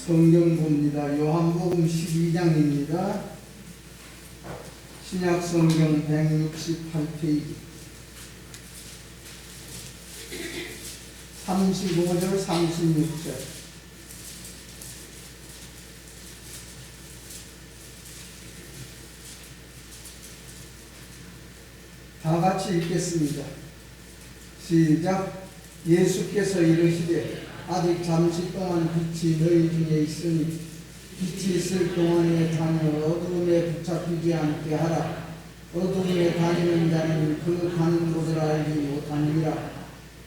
성경 봅니다. 요한복음 12장입니다. 신약성경 168페이지 35절 36절 다 같이 읽겠습니다. 시작. 예수께서 이르시되 아직 잠시 동안 빛이 너희 중에 있으니 빛이 있을 동안에 다녀 어두움에 붙잡히지 않게 하라. 어두움에 다니는 자는 그 가는 곳을 알지 못하느니라.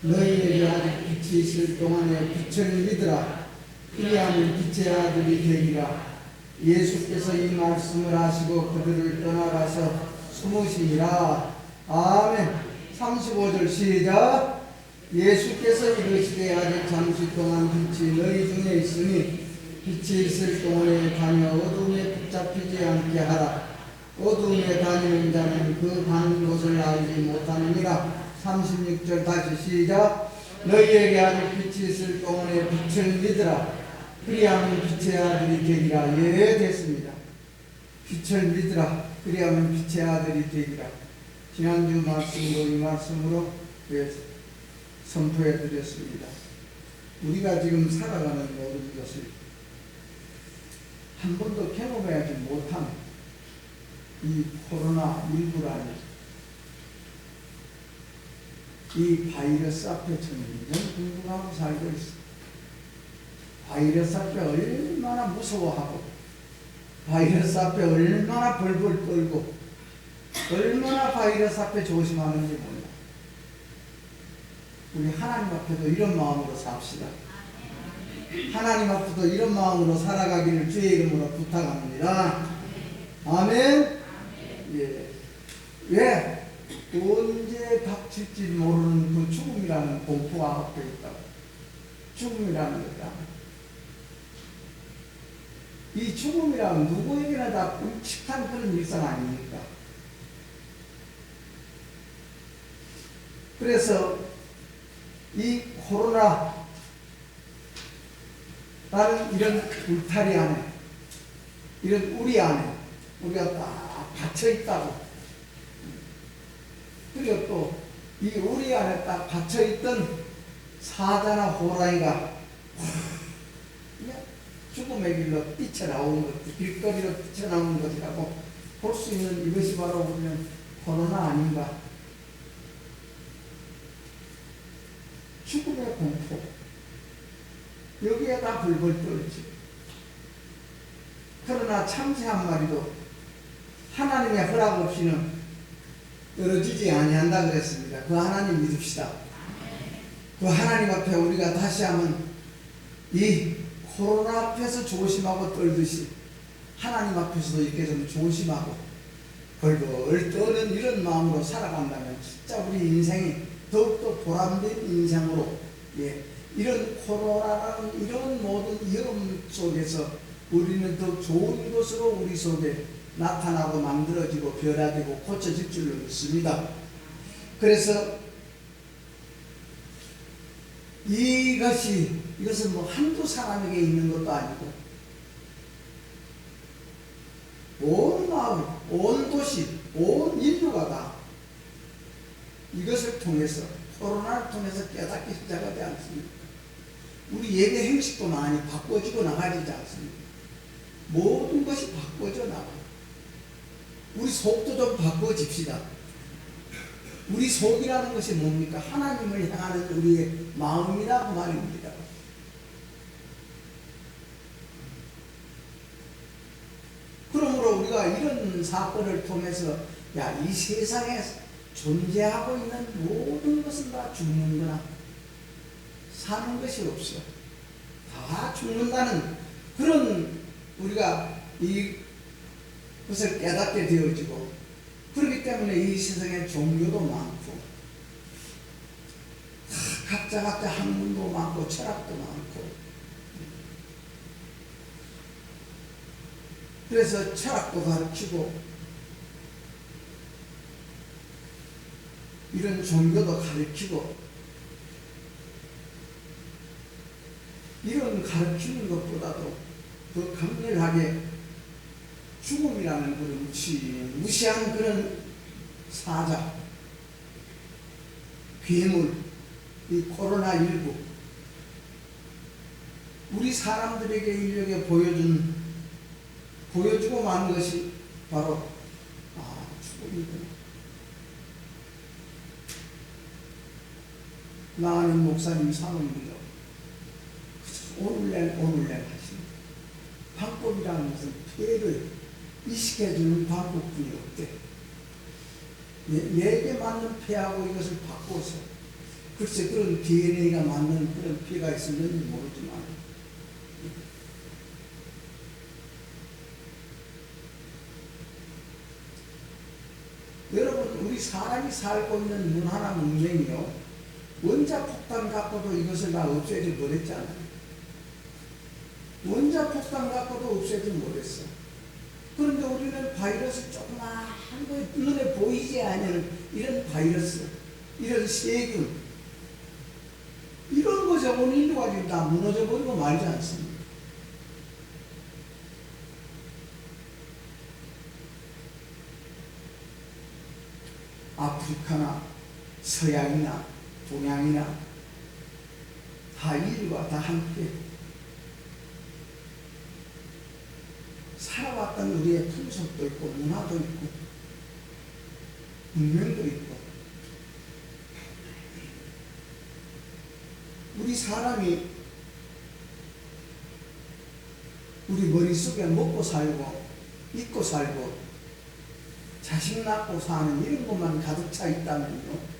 너희에게 아직 빛이 있을 동안에 빛을 믿으라. 그리하면 빛의 아들이 되리라. 예수께서 이 말씀을 하시고 그들을 떠나가서 숨으시니라. 아멘. 35절 시작. 예수께서 이르시되 아직 잠시 동안 빛이 너희 중에 있으니 빛이 있을 동안에 다녀 어두움에 붙잡히지 않게 하라. 어두움에 다니는 자는 그 가는 곳을 알지 못하느니라. 36절 다시 시작. 너희에게 아직 빛이 있을 동안에 빛을 믿으라. 그리하면 빛의 아들이 되리라. 예, 됐습니다. 빛을 믿으라. 그리하면 빛의 아들이 되리라. 지난주 말씀으로 이 말씀으로 선포해 드렸습니다. 우리가 지금 살아가는 모든 것을 한 번도 경험하지 못한 이 코로나19라는 이 바이러스 앞에 점점 궁금하고 살고 있어. 바이러스 앞에 얼마나 무서워하고 바이러스 앞에 얼마나 벌벌 떨고 얼마나 바이러스 앞에 조심하는지 몰라. 우리 하나님 앞에도 이런 마음으로 삽시다. 하나님 앞에도 이런 마음으로 살아가기를 주의 이름으로 부탁합니다. 아멘. 예. 왜? 언제 닥칠지 모르는 그 죽음이라는 공포가 앞에 있다고. 죽음이라는 거다. 이 죽음이란 누구에게나 다 끔찍한 그런 일상 아닙니까? 그래서 이 코로나라는 이런 울타리 안에, 이런 우리 안에 우리가 딱 갇혀 있다고. 그리고 또 이 우리 안에 딱 갇혀 있던 사자나 호랑이가 죽음의 길로 뛰쳐나오는 것, 길거리로 뛰쳐나오는 것이라고 볼 수 있는 이것이 바로 우리는 코로나 아닌가. 죽음의 공포. 여기에 다 불벌 떨지. 그러나 참새 한 마리도 하나님의 허락 없이는 떨어지지 아니한다 그랬습니다. 그 하나님 믿읍시다. 그 하나님 앞에 우리가 다시 한번 이 코로나 앞에서 조심하고 떨듯이 하나님 앞에서도 이렇게 좀 조심하고 벌벌 떠는 이런 마음으로 살아간다면 진짜 우리 인생이 더욱더 보람된 인생으로, 예, 이런 코로나라는 이런 모든 위험 속에서 우리는 더 좋은 것으로 우리 속에 나타나고 만들어지고 변화되고 고쳐질 줄로 믿습니다. 그래서 이것은 뭐 한두 사람에게 있는 것도 아니고 온 마을, 온 도시, 온 인류가 다 이것을 통해서, 코로나를 통해서 깨닫기 시작하지 않습니까? 우리 예배 행식도 많이 바꿔지고 나가지지 않습니까? 모든 것이 바꿔져 나가요. 우리 속도 좀 바꿔집시다. 우리 속이라는 것이 뭡니까? 하나님을 향하는 우리의 마음이라 그 말입니다. 그러므로 우리가 이런 사건을 통해서 이 세상에 존재하고 있는 모든 것은 다 죽는구나. 사는 것이 없어. 다 죽는다는 그런 우리가 이것을 깨닫게 되어지고, 그렇기 때문에 이 세상에 종교도 많고 각자 학문도 많고 철학도 많고, 그래서 철학도 가르치고 이런 종교도 가르치고 이런 가르치는 것보다도 더 강렬하게 죽음이라는 그런 무시한 그런 사자, 괴물, 이 코로나19 우리 사람들에게 인력에 보여주고 만 것이 바로 죽음이구나. 나는 목사님 사모님도 오늘날 하십니다. 방법이라는 것은 피해를 이식해주는 방법뿐이 없대. 얘에게 맞는 폐하고 이것을 바꿔서 글쎄 그런 DNA가 맞는 그런 피가 있었는지 모르지만 여러분 우리 사람이 살고 있는 문화나 문명이요 원자폭탄 갖고도 이것을 다 없애지 못했잖아요. 원자폭탄 갖고도 없애지 못했어. 그런데 우리는 바이러스 조그마한 거 눈에 보이지 않는 이런 바이러스, 이런 세균, 이런 거 저건 인류가 지금 다 무너져 버리고 말지 않습니다. 아프리카나 서양이나 동양이나 다 인류가 다 함께 살아왔던 우리의 풍속도 있고 문화도 있고 문명도 있고 우리 사람이 우리 머릿속에 먹고 살고 입고 살고 자식 낳고 사는 이런 것만 가득 차 있다면요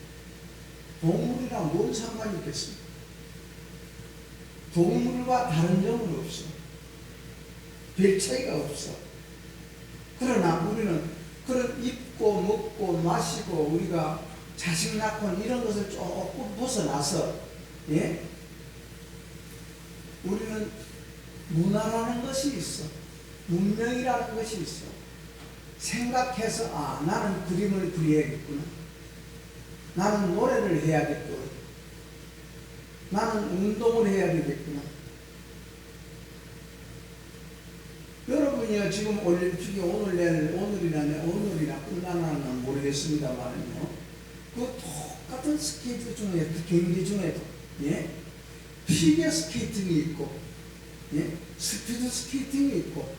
동물이랑 뭔 상관이 있겠습니까? 동물과 다른 점은 없어. 별 차이가 없어. 그러나 우리는 그런 입고 먹고 마시고 우리가 자식 낳고 이런 것을 조금 벗어나서 예? 우리는 문화라는 것이 있어. 문명이라는 것이 있어. 생각해서 나는 그림을 그려야겠구나. 나는 노래를 해야겠구나. 나는 운동을 해야 되겠구나. 여러분이요 지금 올림픽이 오늘이나 끝나나는 모르겠습니다만은요 그 똑같은 스케이트 중에 경기 중에도 예? 피겨 스케이팅이 있고 예? 스피드 스케이팅이 있고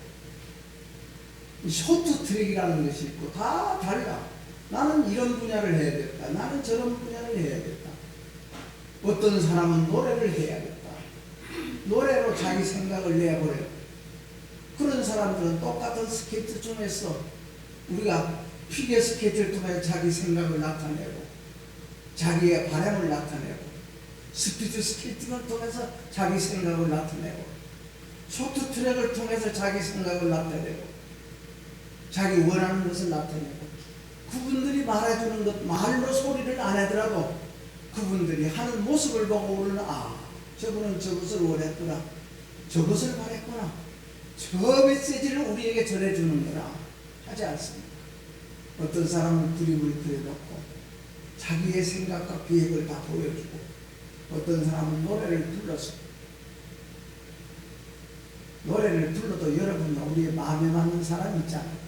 쇼트트랙이라는 것이 있고 다 달라. 나는 이런 분야를 해야겠다. 나는 저런 분야를 해야겠다. 어떤 사람은 노래를 해야겠다. 노래로 자기 생각을 내버려요. 그런 사람들은 똑같은 스케이트 중에서 우리가 피겨 스케이트를 통해 자기 생각을 나타내고 자기의 바람을 나타내고 스피드 스케이팅을 통해서 자기 생각을 나타내고 쇼트트랙을 통해서 자기 생각을 나타내고 자기 원하는 것을 나타내고 그분들이 말해주는 것 말로 소리를 안 하더라도 그분들이 하는 모습을 보고 우리는 저분은 저것을 원했구나 저것을 바랬구나 저 메시지를 우리에게 전해주는구나 하지 않습니까? 어떤 사람은 그림을 그려놓고 자기의 생각과 계획을 다 보여주고 어떤 사람은 노래를 불러도 여러분 우리의 마음에 맞는 사람이 있잖아요.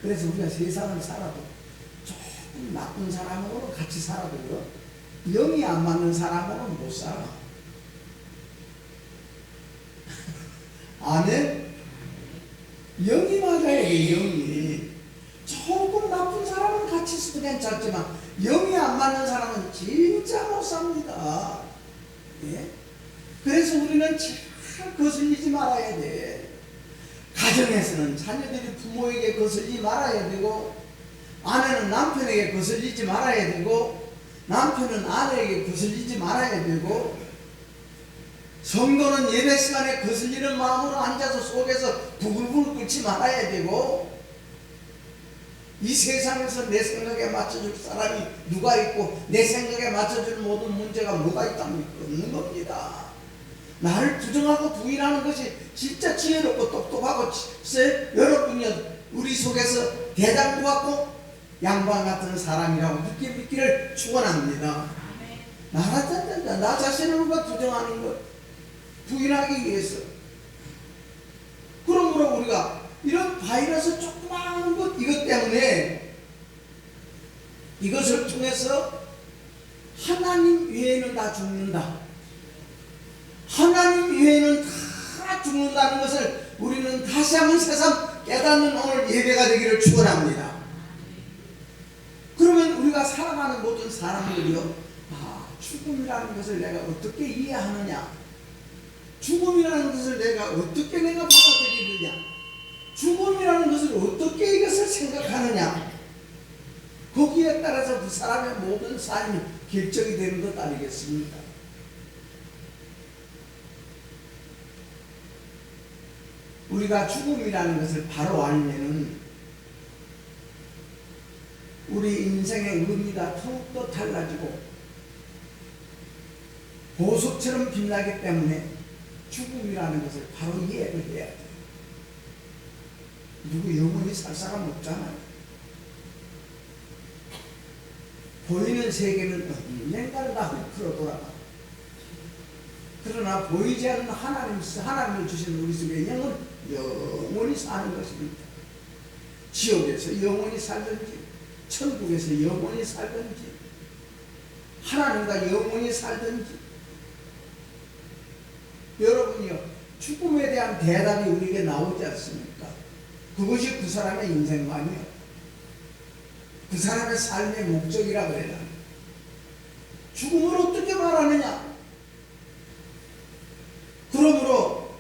그래서 우리가 세상을 살아도 조금 나쁜 사람하고는 같이 살아도요 영이 안 맞는 사람하고는 못 살아. 아멘? 영이 맞아야 돼. 영이 조금 나쁜 사람은 같이 있어도 괜찮지만 영이 안 맞는 사람은 진짜 못 삽니다. 예? 그래서 우리는 잘 거슬리지 말아야 돼. 가정에서는 자녀들이 부모에게 거슬리지 말아야 되고 아내는 남편에게 거슬리지 말아야 되고 남편은 아내에게 거슬리지 말아야 되고 성도는 예배 시간에 거슬리는 마음으로 앉아서 속에서 부글부글 끓지 말아야 되고 이 세상에서 내 생각에 맞춰줄 사람이 누가 있고 내 생각에 맞춰줄 모든 문제가 뭐가 있답니까? 없는 겁니다. 나를 부정하고 부인하는 것이 진짜 지혜롭고 똑똑하고 여러분이 우리 속에서 대장부 같고 양반 같은 사람이라고 믿기를 축원합니다. 나 자신을 부정하는 것, 부인하기 위해서. 그러므로 우리가 이런 바이러스 조그마한 것, 이것 때문에 이것을 통해서 하나님 외에는 다 죽는다. 하나님 외에는 다 죽는다는 것을 우리는 다시 한번 새삼 깨닫는 오늘 예배가 되기를 축원합니다. 그러면 우리가 살아가는 모든 사람들이요, 죽음이라는 것을 내가 어떻게 이해하느냐, 죽음이라는 것을 내가 어떻게 받아들이느냐, 죽음이라는 것을 어떻게 이것을 생각하느냐, 거기에 따라서 그 사람의 모든 삶이 결정이 되는 것 아니겠습니까? 우리가 죽음이라는 것을 바로 알면은 우리 인생의 의미가 더욱더 달라지고 보석처럼 빛나기 때문에 죽음이라는 것을 바로 이해를 해야 돼요. 누구 영원히 살 사람 없잖아요. 보이는 세계는 언젠가는 다 흙으로 돌아가. 그러나 보이지 않는 하나님을 주신 우리 속의 영은 영원히 사는 것입니다. 지옥에서 영원히 살든지 천국에서 영원히 살든지 하나님과 영원히 살든지, 여러분이요, 죽음에 대한 대답이 우리에게 나오지 않습니까? 그것이 그 사람의 인생관이요, 그 사람의 삶의 목적이라고 해야 합니다. 죽음을 어떻게 말하느냐? 그러므로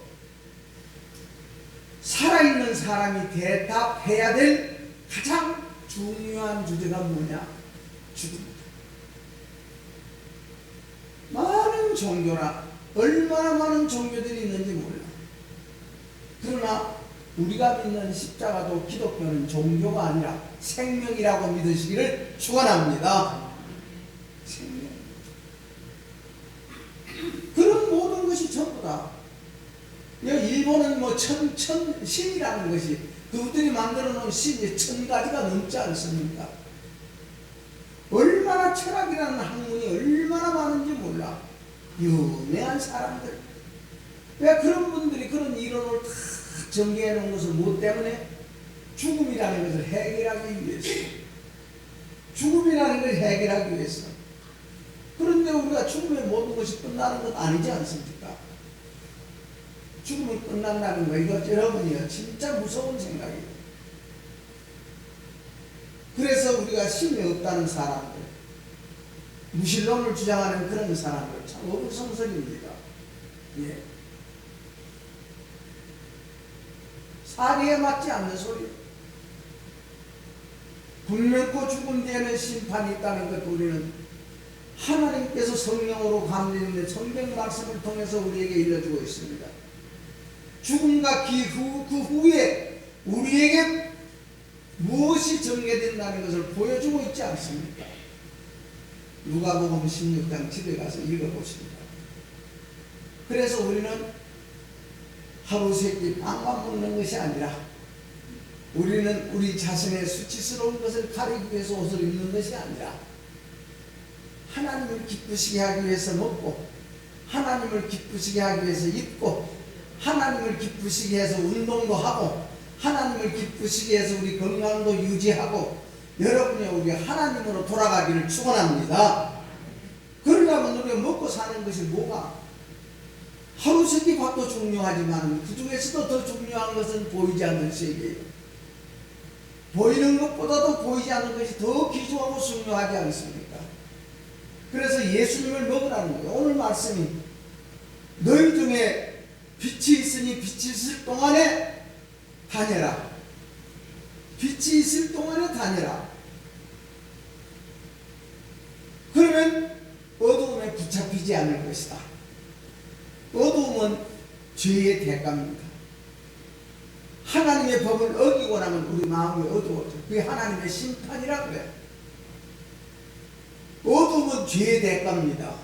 살아있는 사람이 대답해야 될 가장 중요한 주제가 뭐냐? 죽음이다. 많은 종교나 얼마나 많은 종교들이 있는지 몰라. 그러나 우리가 믿는 십자가도 기독교는 종교가 아니라 생명이라고 믿으시기를 축원합니다. 생명. 그런 모든 것이 전부 다. 일본은 신이라는 것이 그들이 만들어 놓은 신이 1000가지가 넘지 않습니까? 얼마나 철학이라는 학문이 얼마나 많은지 몰라. 유명한 사람들. 왜 그런 분들이 그런 이론을 다 전개해 놓은 것을 뭐 때문에? 죽음이라는 것을 해결하기 위해서. 죽음이라는 것을 해결하기 위해서. 그런데 우리가 죽으면 모든 것이 끝나는 것 아니지 않습니까? 죽으면 끝난다는 거, 이거 여러분이요, 진짜 무서운 생각이에요. 그래서 우리가 신이 없다는 사람들, 무신론을 주장하는 그런 사람들 참 어불성설입니다. 예. 사리에 맞지 않는 소리. 분명코 죽음 뒤에는 심판이 있다는 것, 우리는 하나님께서 성령으로 감리는 성경 말씀을 통해서 우리에게 일러주고 있습니다. 죽음과 그 후에 우리에게 무엇이 전개된다는 것을 보여주고 있지 않습니까? 누가복음 16장 집에 가서 읽어보십니다. 그래서 우리는 하루 세끼 빵만 먹는 것이 아니라 우리는 우리 자신의 수치스러운 것을 가리기 위해서 옷을 입는 것이 아니라 하나님을 기쁘시게 하기 위해서 먹고 하나님을 기쁘시게 하기 위해서 입고 하나님을 기쁘시게 해서 운동도 하고 하나님을 기쁘시게 해서 우리 건강도 유지하고 여러분이 우리 하나님으로 돌아가기를 축원합니다. 그러려면 우리가 먹고 사는 것이 뭐가? 하루 세끼 밥도 중요하지만 그 중에서도 더 중요한 것은 보이지 않는 세계예요. 보이는 것보다도 보이지 않는 것이 더 귀중하고 중요하지 않습니까? 그래서 예수님을 먹으라는 거예요. 오늘 말씀이 너희 중에 빛이 있으니 빛이 있을 동안에 다녀라. 빛이 있을 동안에 다녀라. 그러면 어두움에 붙잡히지 않을 것이다. 어두움은 죄의 대가입니다. 하나님의 법을 어기고 나면 우리 마음이 어두워져. 그게 하나님의 심판이라고 해요. 어두움은 죄의 대가입니다.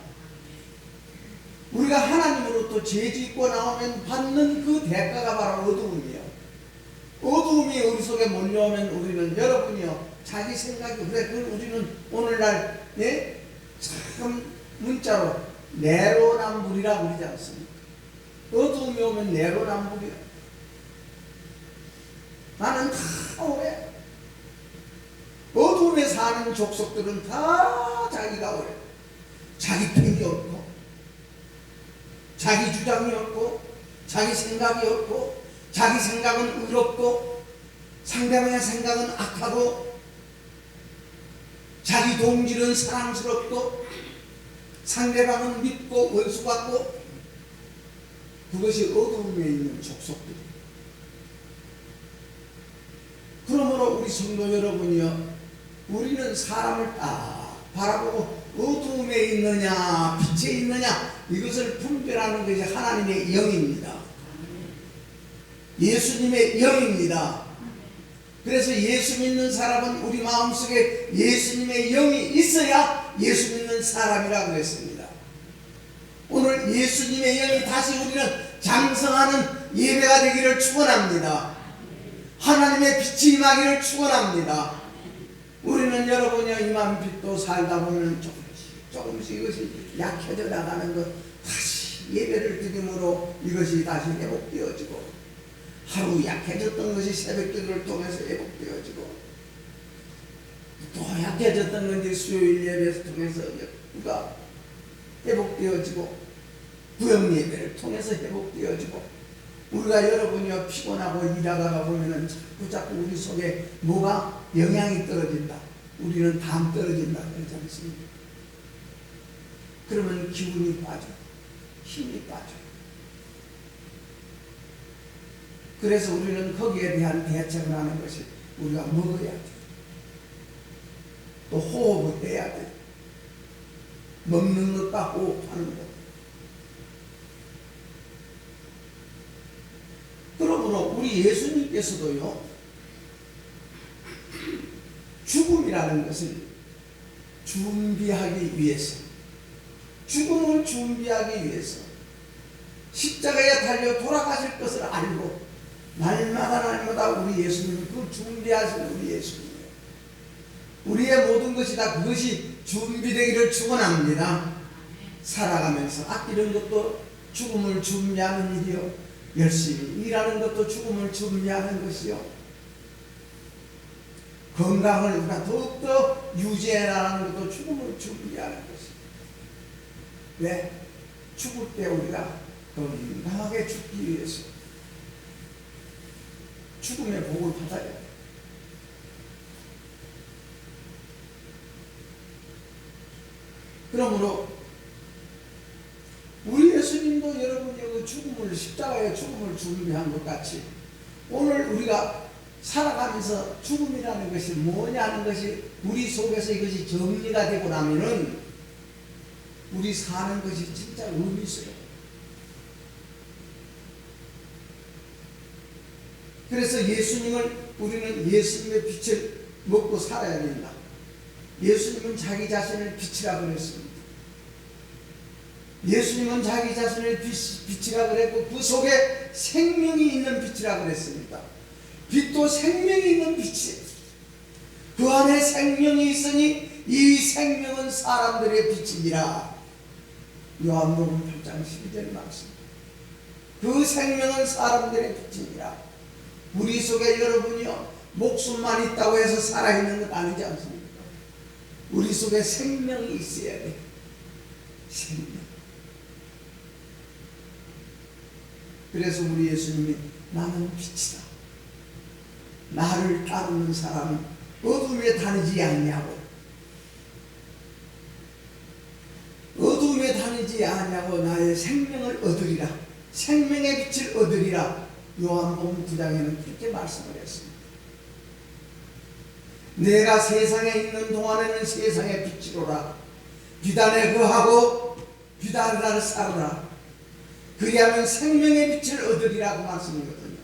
우리가 하나님으로부터 죄 짓고 나오면 받는 그 대가가 바로 어두움이에요. 어두움이 우리 속에 몰려오면 우리는 여러분이요 자기 생각이 그래 우리는 오늘날 참 문자로 내로남불이라고 그러지 않습니까? 어두움이 오면 내로남불이야. 나는 다 오래. 어두움에 사는 족속들은 다 자기가 오래. 자기 편이 없고, 자기 주장이 없고, 자기 생각이 없고, 자기 생각은 의롭고, 상대방의 생각은 악하고, 자기 동질은 사랑스럽고, 상대방은 밉고 원수 같고, 그것이 어두움에 있는 족속들이에요. 그러므로 우리 성도 여러분이요, 우리는 사람을 딱 바라보고 어두움에 있느냐 빛에 있느냐 이것을 분별하는 것이 하나님의 영입니다. 예수님의 영입니다. 그래서 예수 믿는 사람은 우리 마음속에 예수님의 영이 있어야 예수 믿는 사람이라고 했습니다. 오늘 예수님의 영이 다시 우리는 장성하는 예배가 되기를 축원합니다. 하나님의 빛이 임하기를 축원합니다. 우리는 여러분이요, 이만 빛도 살다 보면 조금씩 이것이 약해져 나가는 것, 다시 예배를 드림으로 이것이 다시 회복되어지고, 하루 약해졌던 것이 새벽기도를 통해서 회복되어지고, 또 약해졌던 것이 수요일 예배를 통해서 회복되어지고, 구역 예배를 통해서 회복되어지고, 우리가 여러분이요 피곤하고 일하다가 보면은 자꾸 우리 속에 뭐가 영향이 떨어진다. 우리는 담 떨어진다 그러지 않습니까? 그러면 기운이 빠져, 힘이 빠져. 그래서 우리는 거기에 대한 대책을 하는 것이 우리가 먹어야 돼. 또 호흡을 해야 돼. 먹는 것과 호흡하는 것. 그러므로 우리 예수님께서도요, 죽음이라는 것을 준비하기 위해서, 죽음을 준비하기 위해서 십자가에 달려 돌아가실 것을 알고 날마다 우리 예수님은 그 준비하시는 우리 예수님이에요. 우리의 모든 것이 다 그것이 준비되기를 축원합니다. 살아가면서 아끼는 것도 죽음을 준비하는 일이요, 열심히 일하는 것도 죽음을 준비하는 것이요, 건강을 우리가 더욱더 유지해나가는 것도 죽음을 준비하는 것이요. 왜? 죽을 때 우리가 건강하게 죽기 위해서 죽음의 복을 받아야 돼. 그러므로 우리 예수님도 여러분이 그 죽음을, 십자가의 죽음을 준비한 것 같이 오늘 우리가 살아가면서 죽음이라는 것이 뭐냐는 것이 우리 속에서 이것이 정리가 되고 나면은 우리 사는 것이 진짜 의미 있어요. 그래서 우리는 예수님의 빛을 먹고 살아야 된다. 예수님은 자기 자신을 빛이라고 그랬습니다. 예수님은 자기 자신을 빛이라고 그랬고 그 속에 생명이 있는 빛이라고 그랬습니다. 빛도 생명이 있는 빛이에요. 그 안에 생명이 있으니 이 생명은 사람들의 빛이니라. 요한복음 8장 12절 말씀. 그 생명은 사람들의 빛이니라. 우리 속에 여러분이요, 목숨만 있다고 해서 살아있는 것 아니지 않습니까? 우리 속에 생명이 있어야 돼. 생명. 그래서 우리 예수님이 나는 빛이다. 나를 따르는 사람은 어둠에 다니지 않냐고. 어둠에 다니지 않냐고 나의 생명을 얻으리라. 생명의 빛을 얻으리라. 요한복음 9장에는 그렇게 말씀을 했습니다. 내가 세상에 있는 동안에는 세상의 빛이로라. 비단에 거하고 비단을 따르라. 그리하면 생명의 빛을 얻으리라고 말씀이거든요.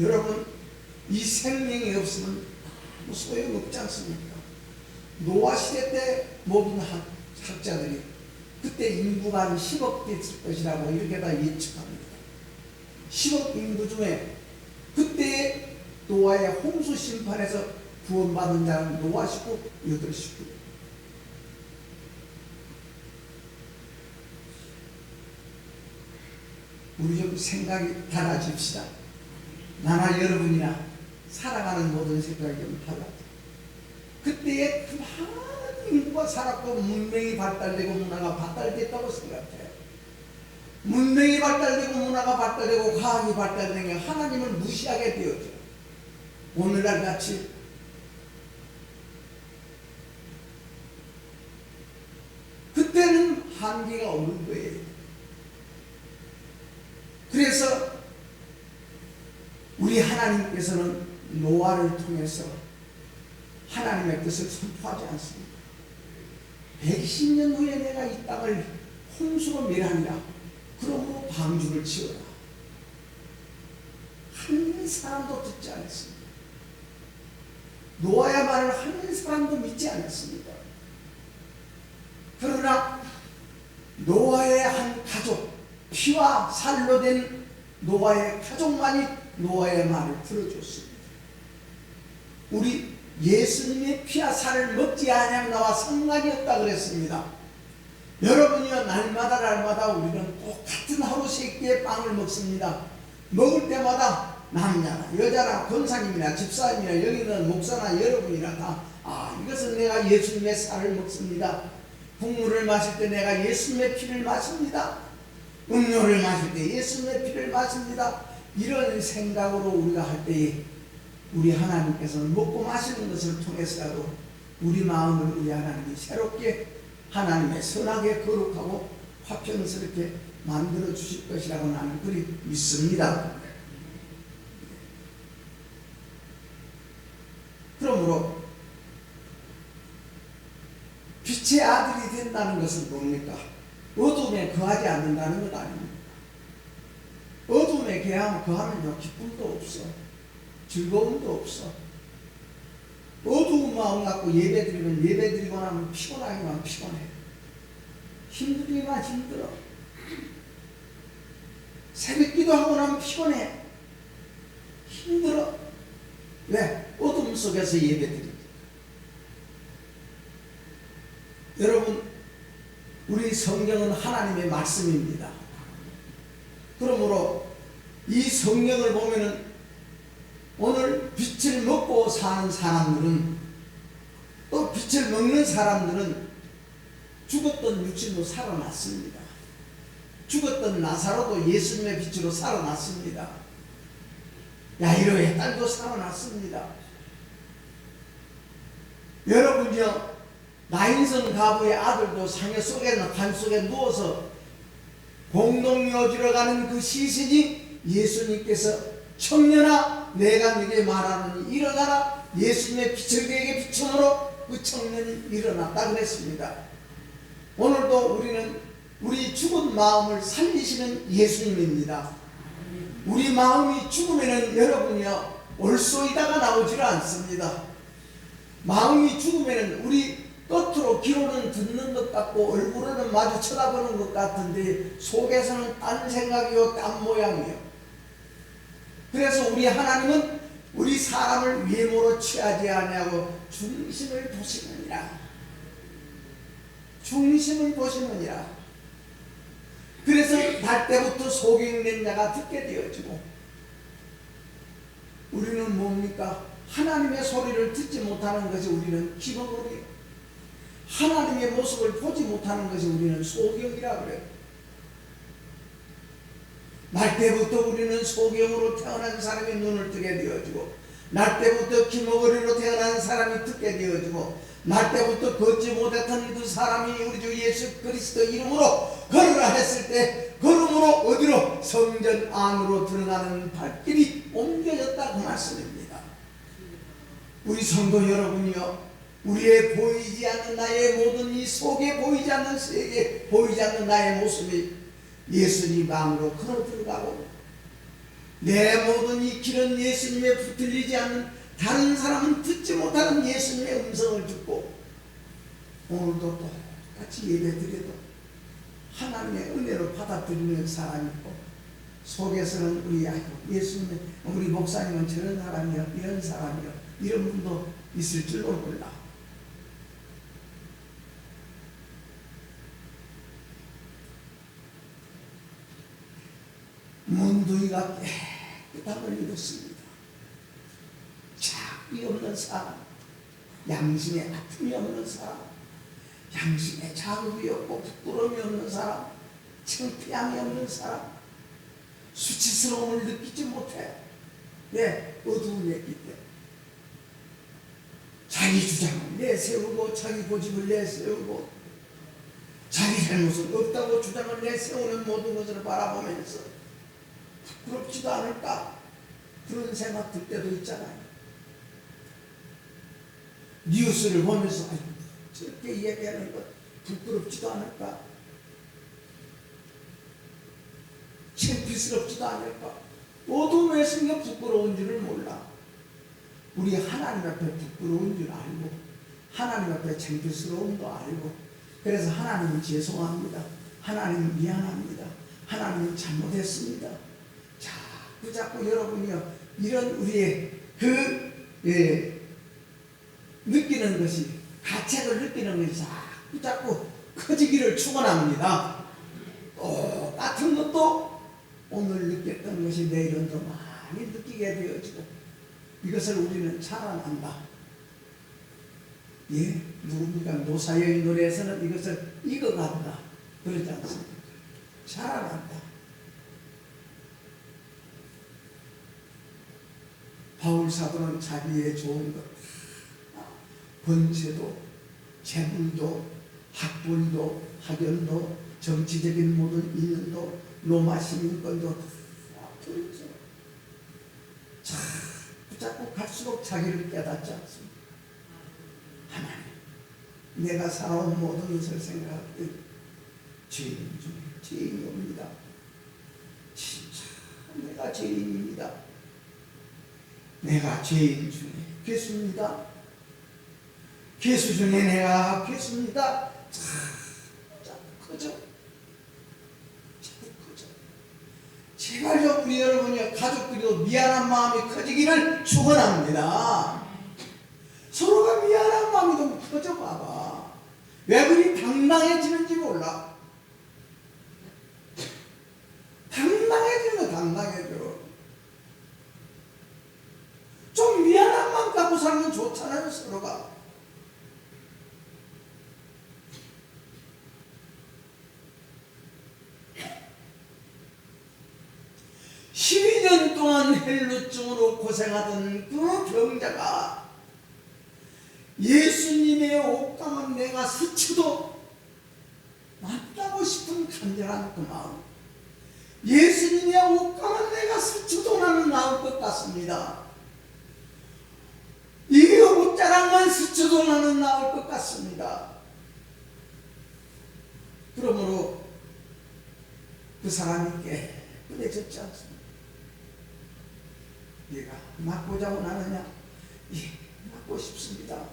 여러분, 이 생명이 없으면 소용없지 않습니까? 노아 시대 때 모든 학자들이 그때 인구가 한 10억 됐을 것이라고 이렇게 다 예측합니다. 10억 인구 중에 그때 노아의 홍수 심판에서 구원받은 자는 노아 식구 8식구. 우리 좀 생각이 달라집시다. 나나 여러분이나 살아가는 모든 생각이 좀 달라져. 그때에 그 많은 인구가 살았고 문명이 발달되고 문화가 발달됐다고 생각해요. 문명이 발달되고 문화가 발달되고 과학이 발달된 게 하나님을 무시하게 되었죠. 오늘날 같이 그때는 한계가 없는 거예요. 그래서 우리 하나님께서는 노아를 통해서 하나님의 뜻을 선포하지 않습니다. 120년 후에 내가 이 땅을 홍수로 멸하리라. 그러므로 방주를 지어라. 한 사람도 듣지 않았습니다. 노아의 말을 한 사람도 믿지 않았습니다. 그러나 노아의 한 가족, 피와 살로 된 노아의 가족만이 노아의 말을 들어줬습니다. 우리 예수님의 피와 살을 먹지 아니하면 나와 상관이 없다 그랬습니다. 여러분이요, 날마다 우리는 똑같은 하루 세 끼의 빵을 먹습니다. 먹을 때마다 남자나 여자나 권사님이나 집사님이나 여기 있는 목사나 여러분이나 다 이것은 내가 예수님의 살을 먹습니다. 국물을 마실 때 내가 예수님의 피를 마십니다. 음료를 마실 때 예수님의 피를 마십니다. 이런 생각으로 우리가 할 때에 우리 하나님께서는 먹고 마시는 것을 통해서라도 우리 마음을 우리 하나님이 새롭게 하나님의 선하게 거룩하고 화평스럽게 만들어 주실 것이라고 나는 그리 믿습니다. 그러므로 빛의 아들이 된다는 것은 뭡니까? 어둠에 거하지 않는다는 것 아닙니까? 어둠에 거하면 기쁨도 없어, 즐거움도 없어. 어두운 마음 갖고 예배드리고 나면 피곤하기만 피곤해. 힘들기만 힘들어. 새벽 기도하고 나면 피곤해. 힘들어. 왜? 어둠 속에서 예배드립니다. 여러분, 우리 성경은 하나님의 말씀입니다. 그러므로 이 성경을 보면은 오늘 빛을 먹고 사는 사람들은, 또 빛을 먹는 사람들은 죽었던 육신도 살아났습니다. 죽었던 나사로도 예수님의 빛으로 살아났습니다. 야이로의 딸도 살아났습니다. 여러분요, 나인성 가부의 아들도 상해 속에 간 속에 누워서 공동묘지로 가는 그 시신이 예수님께서 청년아 내가 네게 말하노니 일어나라, 예수님의 빛을 그에게 비춤으로 그 청년이 일어났다 그랬습니다. 오늘도 우리는 우리 죽은 마음을 살리시는 예수님입니다. 우리 마음이 죽으면은 여러분이요, 올소이다가 나오질 않습니다. 마음이 죽으면은 우리 겉으로 귀로는 듣는 것 같고 얼굴로는 마주 쳐다보는 것 같은데 속에서는 딴 생각이요, 딴 모양이요. 그래서 우리 하나님은 우리 사람을 외모로 취하지 아니하고 중심을 보시느니라. 중심을 보시느니라. 그래서 날 때부터 소경된 자가 듣게 되어지고, 우리는 뭡니까? 하나님의 소리를 듣지 못하는 것이 우리는 기본으로요. 하나님의 모습을 보지 못하는 것이 우리는 소경이라 그래요. 날 때부터 우리는 소경으로 태어난 사람이 눈을 뜨게 되어지고, 날 때부터 기머거리로 태어난 사람이 듣게 되어지고, 날 때부터 걷지 못했던 그 사람이 우리 주 예수 그리스도 이름으로 걸으라 했을 때 걸음으로 어디로? 성전 안으로 들어가는 발길이 옮겨졌다 그 말씀입니다. 우리 성도 여러분이요, 우리의 보이지 않는 나의 모든 이 속에 보이지 않는 세계, 보이지 않는 나의 모습이 예수님 마음으로 걸어 들어가고, 내 모든 이 길은 예수님의 붙들리지 않는, 다른 사람은 듣지 못하는 예수님의 음성을 듣고, 오늘도 똑같이 예배드려도 하나님의 은혜로 받아들이는 사람이 있고, 속에서는 우리 예수님, 우리 목사님은 저런 사람이요, 이런 사람이요, 이런 분도 있을 줄도 몰라. 문둥이가 깨끗함을 입었습니다. 자비 없는 사람, 양심에 아픔이 없는 사람, 양심에 자극이 없고 부끄러움이 없는 사람, 창피함이 없는 사람, 수치스러움을 느끼지 못해. 왜? 어두운 얘기 때문에. 자기 주장을 내세우고 자기 고집을 내세우고 자기 잘못은 없다고 주장을 내세우는 모든 것을 바라보면서 부끄럽지도 않을까? 그런 생각 들 때도 있잖아요. 뉴스를 보면서 저렇게 이야기하는 것 부끄럽지도 않을까? 창피스럽지도 않을까? 어둠의 성경 부끄러운 줄을 몰라. 우리 하나님 앞에 부끄러운 줄 알고 하나님 앞에 창피스러움도 알고, 그래서 하나님 죄송합니다, 하나님 미안합니다, 하나님 잘못했습니다. 자꾸 여러분이요, 이런 우리의 느끼는 것이, 가책을 느끼는 것이 자꾸 커지기를 축원합니다. 똑같은 것도 오늘 느꼈던 것이 내일은 더 많이 느끼게 되어지고, 이것을 우리는 자랑한다. 예, 누굽니까? 노사연의 노래에서는 이것을 익어간다 그러지 않습니까? 자랑한다. 바울 사도는 자기의 좋은 것, 번제도, 재물도, 학벌도, 학연도, 정치적인 모든 인연도, 로마 시민권도 다 그렇죠. 자꾸 갈수록 자기를 깨닫지 않습니다. 하나님, 내가 살아온 모든 것을 생각할 때 죄인 중에 죄인입니다. 진짜 내가 죄인입니다. 내가 죄인 중에 괴수입니다. 괴수 중에 내가 괴수입니다. 자꾸 커져. 제발요, 우리 여러분이 가족끼리도 미안한 마음이 커지기를 축원합니다. 서로가 미안한 마음이 좀 커져봐봐. 왜 그리 당당해지는지 몰라. 당당해지면 당당해져. 좀 미안한 마음 갖고 살면 좋잖아요, 서로가. 동안 헬루증으로 고생하던 그 병자가 예수님의 옷감은 내가 스쳐도 만나고 싶은 간절한 그 마음, 예수님의 옷감은 내가 스쳐도 나는 나을 것 같습니다. 이 옷자락만 스쳐도 나는 나을 것 같습니다. 그러므로 그 사람이 깨끗해졌지 않습니까? 얘가 낫고자 원하느냐? 예, 낫고 싶습니다.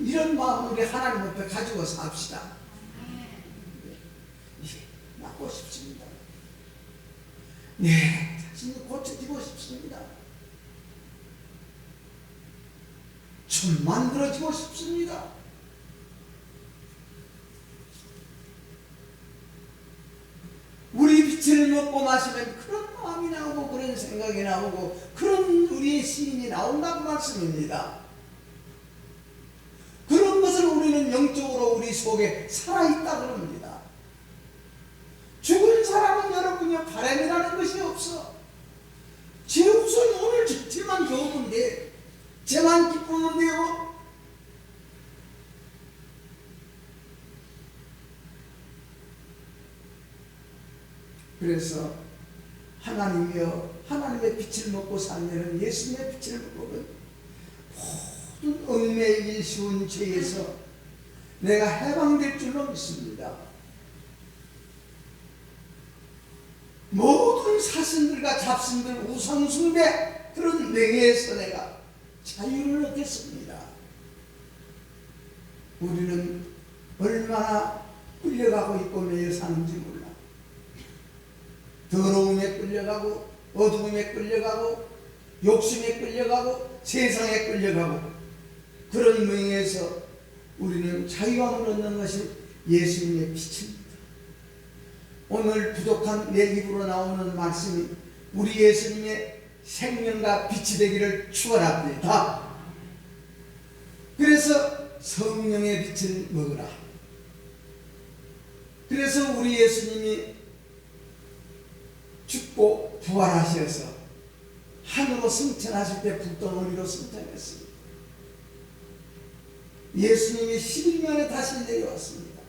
이런 마음을 우리 하나님 앞에 가지고 삽시다. 예, 낫고 싶습니다. 네, 자신이 고쳐지고 싶습니다. 좀 만들어지고 싶습니다. 우리 빛을 먹고 마시면 그런 마음이 나오고 그런 생각이 나오고 그런 우리의 시인이 나온다고 말씀입니다. 그런 것을 우리는 영적으로 우리 속에 살아있다고 합니다. 죽은 사람은 여러분이 바람이라는 것이 없어. 제 우선 오늘 쟤만 좋으면 돼. 쟤만 기쁘면 돼요. 그래서 하나님이여, 하나님의 빛을 먹고 살면, 예수님의 빛을 먹으면 모든 얽매이기 쉬운 죄에서 내가 해방될 줄로 믿습니다. 모든 사신들과 잡신들, 우상숭배 그런 맹해에서 내가 자유를 얻겠습니다. 우리는 얼마나 끌려가고 있고 매여 사는지 몰라. 더러움에 끌려가고, 어두움에 끌려가고, 욕심에 끌려가고, 세상에 끌려가고, 그런 맹에서 우리는 자유함을 얻는 것이 예수님의 빛입니다. 오늘 부족한 내 입으로 나오는 말씀이 우리 예수님의 생명과 빛이 되기를 축원합니다. 그래서 성령의 빛을 먹으라. 그래서 우리 예수님이 죽고 부활하셔서 하늘로 승천하실 때 불덩어리로 승천했습니다. 예수님이 11일 만에 다시 내려왔습니다.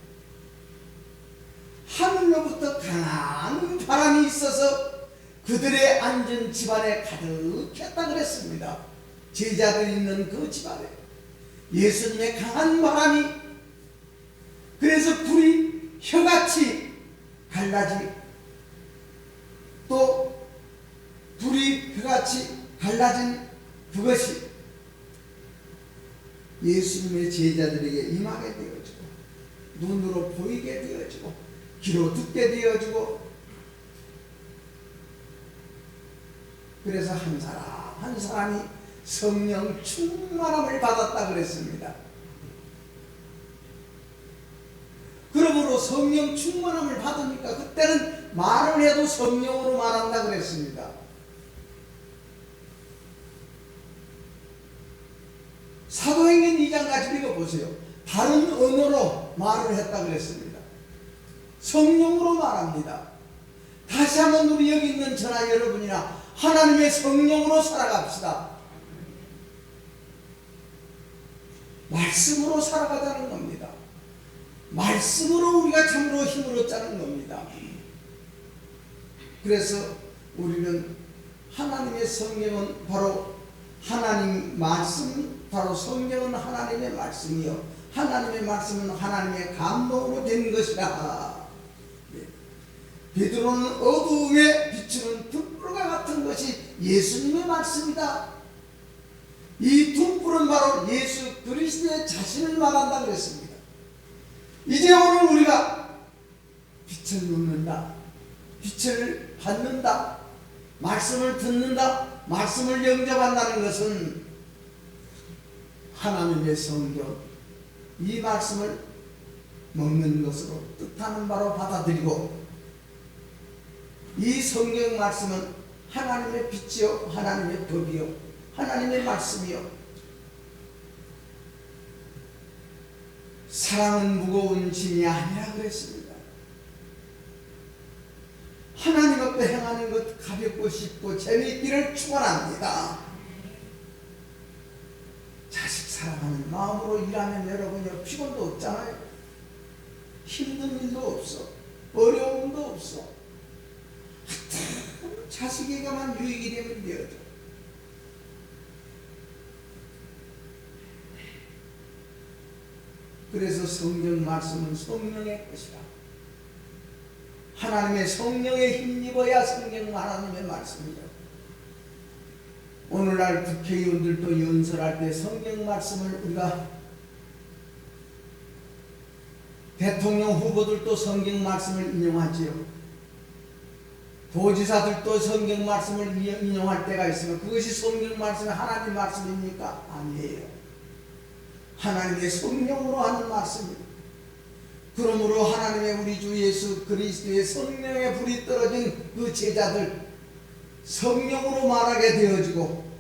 하늘로부터 강한 바람이 있어서 그들의 앉은 집안에 가득했다 그랬습니다. 제자들 있는 그 집안에 예수님의 강한 바람이, 그래서 불이 혀같이 갈라지, 또 불이 혀같이 갈라진 그것이 예수님의 제자들에게 임하게 되어지고 눈으로 보이게 되어지고 귀로 듣게 되어지고, 그래서 한 사람 한 사람이 성령 충만함을 받았다 그랬습니다. 그러므로 성령 충만함을 받으니까 그때는 말을 해도 성령으로 말한다 그랬습니다. 사도행전 2장 같이 읽어보세요. 다른 언어로 말을 했다 그랬습니다. 성령으로 말합니다. 다시 한번 우리 여기 있는 저나 여러분이나 하나님의 성령으로 살아갑시다. 말씀으로 살아가자는 겁니다. 말씀으로 우리가 참으로 힘을 얻자는 겁니다. 그래서 우리는 하나님의 성령은 바로 하나님 말씀, 바로 성령은 하나님의 말씀이요 하나님의 말씀은 하나님의 감동으로 된 것이라. 베드로는 어두움에 비추는 등불과 같은 것이 예수님의 말씀이다. 이 등불은 바로 예수 그리스도의 자신을 말한다 그랬습니다. 이제 오늘 우리가 빛을 먹는다, 빛을 받는다, 말씀을 듣는다, 말씀을 영접한다는 것은 하나님의 성경, 이 말씀을 먹는 것으로 뜻하는 바로 받아들이고, 이 성경 말씀은 하나님의 빛이요 하나님의 법이요 하나님의 말씀이요, 사랑은 무거운 짐이 아니라 그랬습니다. 하나님 앞에 행하는 것 가볍고 쉽고 재미있기를 축원합니다. 자식 사랑하는 마음으로 일하면 여러분이 피곤도 없잖아요. 힘든 일도 없어. 어려움도 없어. 자식에게만 유익이 되면 되어져. 그래서 성경 말씀은 성령의 것이라. 하나님의 성령에 힘입어야 성경 하나님의 말씀이죠. 오늘날 국회의원들도 연설할 때 성경 말씀을 우리가, 대통령 후보들도 성경 말씀을 인용하지요. 도지사들도 성경 말씀을 인용할 때가 있으면 그것이 성경 말씀이 하나님 말씀입니까? 아니에요. 하나님의 성령으로 하는 말씀입니다. 그러므로 하나님의 우리 주 예수 그리스도의 성령의 불이 떨어진 그 제자들 성령으로 말하게 되어지고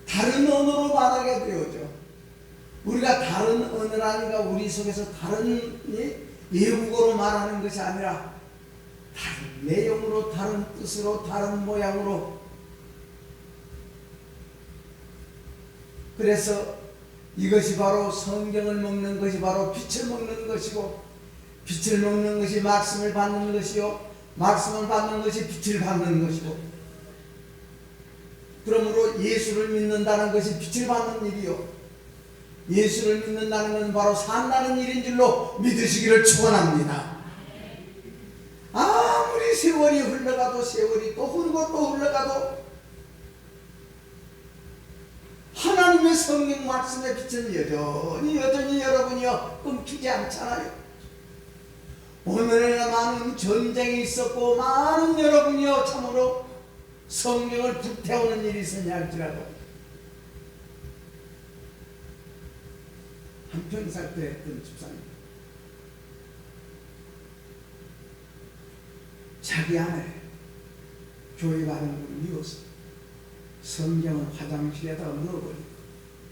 다른 언어로 말하게 되어져. 우리가 다른 언어라니까 우리 속에서 다른 외국어로 말하는 것이 아니라 다른 내용으로, 다른 뜻으로, 다른 모양으로. 그래서 이것이 바로 성경을 먹는 것이 바로 빛을 먹는 것이고, 빛을 먹는 것이 말씀을 받는 것이요 말씀을 받는 것이 빛을 받는 것이고, 그러므로 예수를 믿는다는 것이 빛을 받는 일이요 예수를 믿는다는 것은 바로 산다는 일인 줄로 믿으시기를 축원합니다. 아무리 세월이 흘러가도, 세월이 또 흐르고 또 흘러가도 하나님의 성경 말씀의 빛은 여전히 여러분이요 끊기지 않잖아요. 오늘에나 많은 전쟁이 있었고 많은 여러분이요 참으로 성경을 불태우는 일이 있었냐 할지라도 한평살 때 했던 집사님, 자기 안에 교회 가는 걸 미워서 성경을 화장실에다 넣어버리고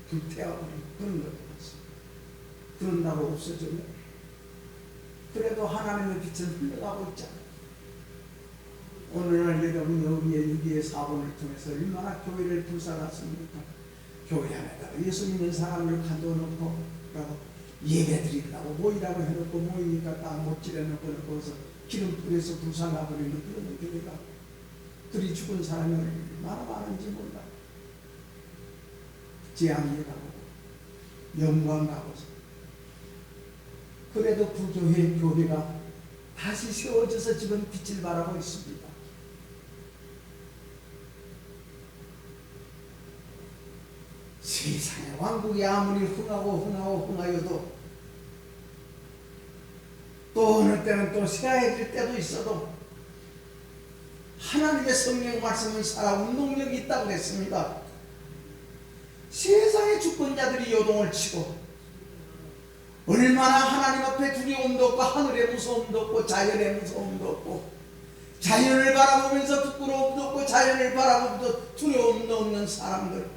불태워버리고 그런 걸 봤어. 그런다고 없어지면 그래도 하나님의 빛은 흘러가고 있잖아. 오늘날 여러분 여기에 6.25 사본을 통해서 얼마나 교회를 불살랐습니까? 교회 안에다가 예수 믿는 사람을 가둬놓고 예배드린다고 모이라고 해놓고 모이니까 딱 못질해놓고 거기서 기름 뿌려서 불살라버리는 그런 교회가 그리 죽은 사람이 얼마나 많은지 몰라. 재앙이 가고 영광 가고서 그래도 그 교회가 다시 세워져서 지금 빛을 발하고 있습니다. 세상의 왕국이 아무리 흥하여도 또 어느 때는 또 새하얘질 때도 있어도 하나님의 성령 말씀은 살아 운동력이 있다고 그랬습니다. 세상의 주권자들이 요동을 치고 얼마나 하나님 앞에 두려움도 없고 하늘의 무서움도 없고 자연의 무서움도 없고 자연을 바라보면서 부끄러움도 없고 자연을 바라보면서 두려움도 없는 사람들,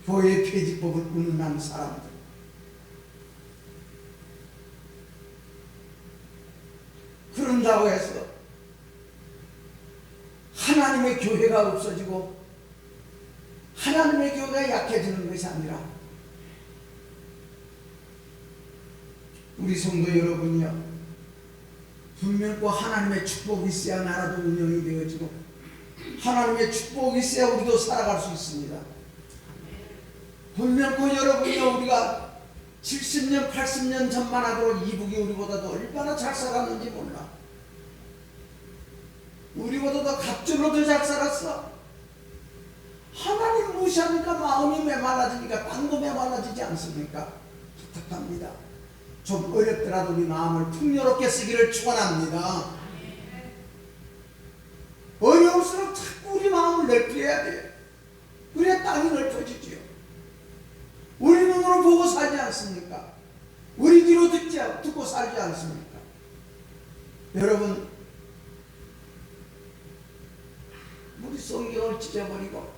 교회의 폐지법을 운운한 사람들, 그런다고 해서 하나님의 교회가 없어지고 하나님의 교회가 약해지는 것이 아니라 우리 성도 여러분이요, 분명히 하나님의 축복이 있어야 나라도 운영이 되어지고 하나님의 축복이 있어야 우리도 살아갈 수 있습니다. 분명히 여러분이요, 우리가 70년 80년 전만 하도록 이북이 우리보다도 얼마나 잘 살았는지 몰라. 우리보다도 갑절로 더 잘 살았어. 하나님 무시하니까 마음이 메말라지니까 땅도 메말라지지 않습니까? 부탁합니다. 좀 어렵더라도 우리 마음을 풍요롭게 쓰기를 축원합니다. 어려울수록 자꾸 우리 마음을 넓혀야 돼요. 그래야 땅이 넓어지지요. 우리 눈으로 보고 살지 않습니까? 우리 귀로 듣고 살지 않습니까? 여러분, 우리 성경을 찢어버리고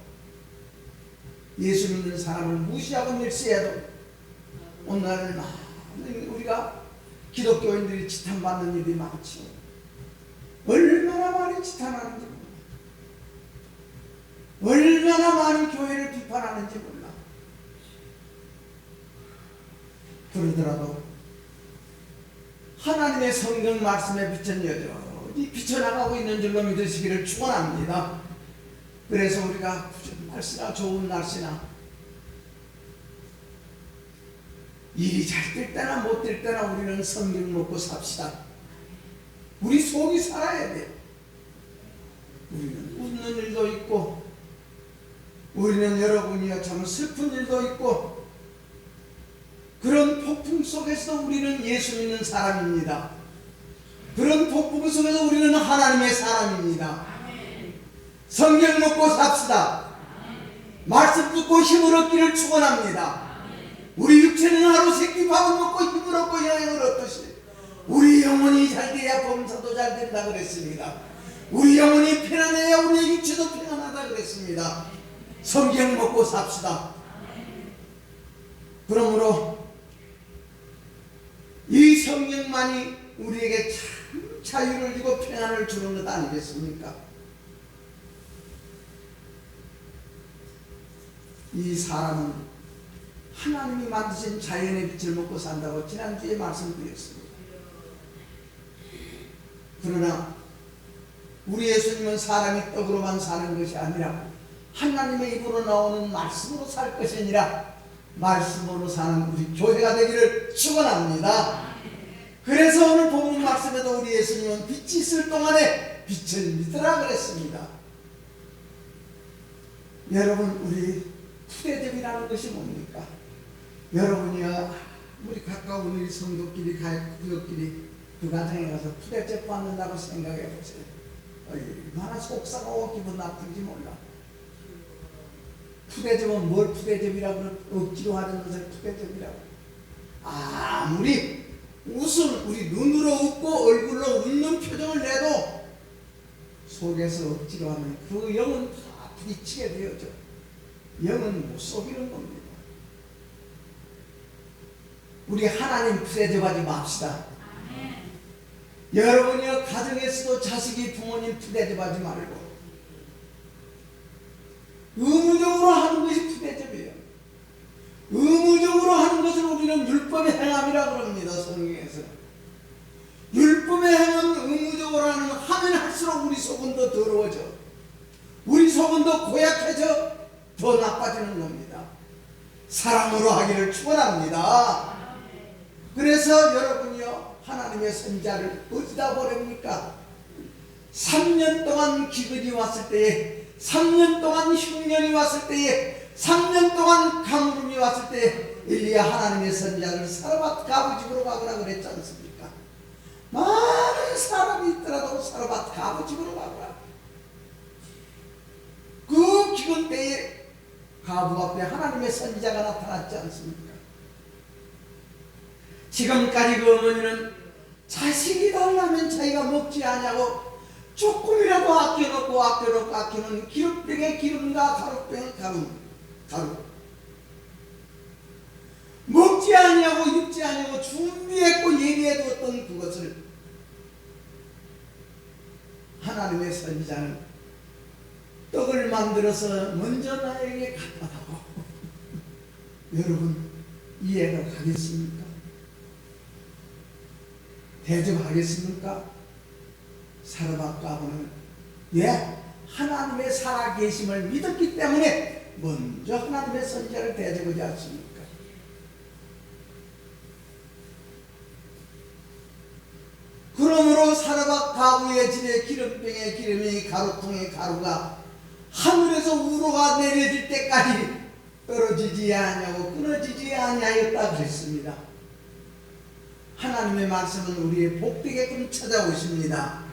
예수 믿는 사람을 무시하고 밀시해도 오늘 우리가 기독교인들이 지탄받는 일이 많죠. 얼마나 많이 지탄하는지 몰라. 얼마나 많이 교회를 비판하는지 몰라. 그러더라도 하나님의 성경 말씀에 빛은 여전히 비쳐나가고 있는 줄로 믿으시기를 축원합니다. 그래서 우리가 날씨나 좋은 날씨나 일이 잘 될 때나 못 될 때나 우리는 성경 먹고 삽시다. 우리 속이 살아야 돼. 우리는 웃는 일도 있고 우리는 여러분이야 참 슬픈 일도 있고 그런 폭풍 속에서 우리는 예수 믿는 사람입니다. 그런 폭풍 속에서 우리는 하나님의 사람입니다. 성경 먹고 삽시다. 말씀 듣고 힘을 얻기를 축원합니다. 우리 육체는 하루 세끼 밥을 먹고 힘을 얻고 영향을 얻듯이 우리 영혼이 잘 돼야 범사도 잘 된다 그랬습니다. 우리 영혼이 편안해야 우리 육체도 편안하다 그랬습니다. 성경 먹고 삽시다. 그러므로 이 성경만이 우리에게 참 자유를 주고 평안을 주는 것 아니겠습니까? 이 사람은 하나님이 만드신 자연의 빛을 먹고 산다고 지난주에 말씀드렸습니다. 그러나 우리 예수님은 사람이 떡으로만 사는 것이 아니라 하나님의 입으로 나오는 말씀으로 살 것이 아니라 말씀으로 사는 우리 교회가 되기를 축원합니다. 그래서 오늘 본문 말씀에도 우리 예수님은 빛이 있을 동안에 빛을 믿으라 그랬습니다. 여러분, 우리 푸대접이라는 것이 뭡니까? 여러분이요, 우리 가까운 우리 성도끼리 가족끼리 그 가정에 가서 푸대접 받는다고 생각해 보세요. 얼마나 속상하고 기분 나쁜지 몰라. 푸대접은 뭘 푸대접이라고 억지로 하는 것을 푸대접이라고. 아무리 우리 눈으로 웃고 얼굴로 웃는 표정을 내도 속에서 억지로 하면 그 영은 다 부딪히게 되어져. 영은 못 속이는 겁니다. 우리 하나님 부대접하지 맙시다. 여러분이요, 가정에서도 자식이 부모님 부대접하지 말고 의무적으로 하는 것이 부대접이에요. 의무적으로 하는 것을 우리는 율법의 행함이라고 그럽니다. 성경에서 율법의 행함은 의무적으로 하면 할수록 우리 속은 더 더러워져, 우리 속은 더 고약해져, 더 나빠지는 겁니다. 사랑으로 하기를 축원합니다. 그래서 여러분이요, 하나님의 선지자를 어디다 버립니까? 3년 동안 기근이 왔을 때에, 3년 동안 흉년이 왔을 때에, 3년 동안 가물음이 왔을 때 엘리야 하나님의 선지자를 사르밧 가부집으로 가거라 그랬지 않습니까? 많은 사람이 있더라도 사르밧 가부집으로 가거라. 그 기근 때에 가부 앞에 하나님의 선지자가 나타났지 않습니까? 지금까지 그 어머니는 자식이 달라면 자기가 먹지 않냐고 조금이라도 아껴놓는 기름병에 기름과 가루병에 가루 먹지 않냐고 입지 않냐고 준비했고 예비해 두었던 그것을 하나님의 선지자는 떡을 만들어서 먼저 나에게 갖다 달라고. 여러분, 이해가 가겠습니까? 대접하겠습니까? 사르밧 가부는 하나님의 살아계심을 믿었기 때문에 먼저 하나님의 선지자를 대접하지 않습니까? 그러므로 사르밧 가부의 집에 기름병에 기름이 가루통에 가루가 하늘에서 우로가 내려질 때까지 떨어지지 아니하고 끊어지지 아니하였다 그랬습니다. 하나님의 말씀은 우리의 복되게끔 찾아오십니다.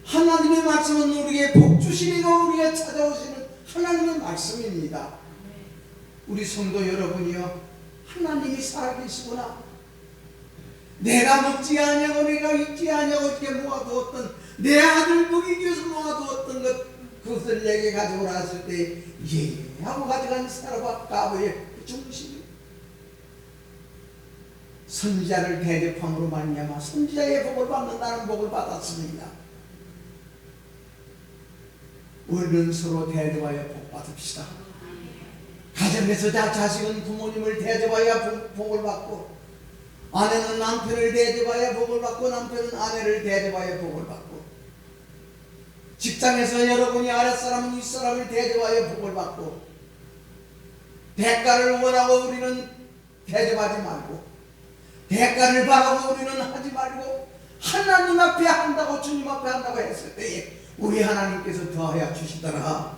하나님의 말씀은 우리에게 복 주시리고 우리가 찾아오시는 하나님의 말씀입니다. 우리 성도 여러분이요, 하나님이 살아계시구나. 내가 먹지 아니하고 내가 입지 아니하고 이렇게 모아두었던, 내 아들 먹이기 위해서 모아두었던 그것을 내게 가져오라 했을 때 하고 가져간 사르밧 가부의 중심이 선지자를 대접함으로 말미암아 선지자의 복을 받는다는 복을 받았습니다. 우리는 서로 대접하여 복 받읍시다. 가정에서 자식은 부모님을 대접하여 복을 받고, 아내는 남편을 대접하여 복을 받고, 남편은 아내를 대접하여 복을 받고, 직장에서 여러분이 아랫사람은 윗사람을 대접하여 복을 받고, 대가를 원하고 우리는 대접하지 말고, 대가를 바라고 우리는 하지 말고, 하나님 앞에 한다고, 주님 앞에 한다고 했을 때에 우리 하나님께서 더하여 주시더라.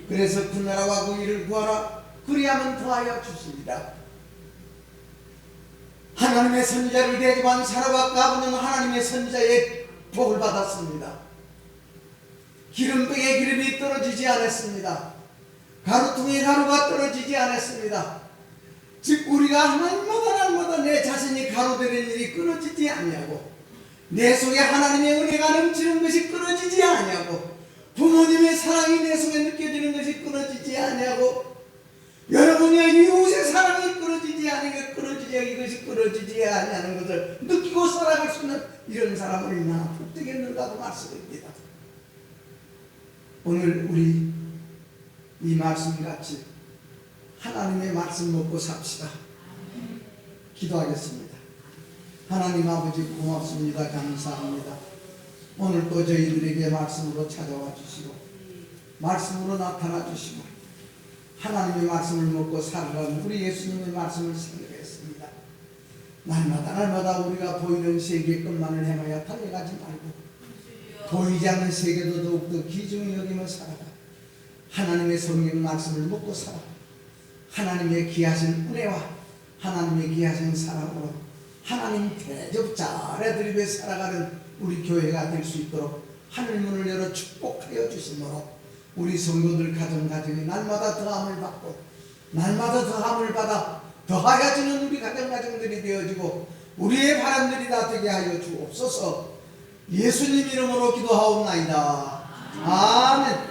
그래서 그 나라와 그 일을 구하라. 그리하면 더하여 주시리라. 하나님의 선지자를 대접한 사르밧 가부는 하나님의 선지자의 복을 받았습니다. 기름병에 기름이 떨어지지 않았습니다. 가루통에 가루가 떨어지지 않았습니다. 즉 우리가 날마다 내 자신이 가루되는 일이 끊어지지 아니하고, 내 속에 하나님의 은혜가 넘치는 것이 끊어지지 아니하고, 부모님의 사랑이 내 속에 느껴지는 것이 끊어지지 아니하고, 여러분의 이웃의 사랑이 끊어지지 아니하고, 이것이 끊어지지 아니하는 것을 느끼고 살아갈 수 있는 이런 사람은 얼마나 복되겠는가도 말씀입니다. 오늘 우리 이 말씀같이 하나님의 말씀 먹고 삽시다. 기도하겠습니다. 하나님 아버지 고맙습니다. 감사합니다. 오늘 또 저희들에게 말씀으로 찾아와 주시고 말씀으로 나타나 주시고 하나님의 말씀을 먹고 살아가는 우리 예수님의 말씀을 생각했습니다. 날마다 우리가 보이는 세계 것만을 행하여 달려가지 말고 보이지 않는 세계도 더욱더 귀중히 여기며 살아가 하나님의 성경 말씀을 먹고 살아 하나님의 귀하신 은혜와 하나님의 귀하신 사랑으로 하나님 대접 잘해드리며 살아가는 우리 교회가 될 수 있도록 하늘문을 열어 축복하여 주시므로 우리 성도들 가정가정이 날마다 더함을 받고 날마다 더함을 받아 더하여 주는 우리 가정가정들이 되어지고 우리의 바람들이 다 되게 하여 주옵소서. 예수님 이름으로 기도하옵나이다. 아멘.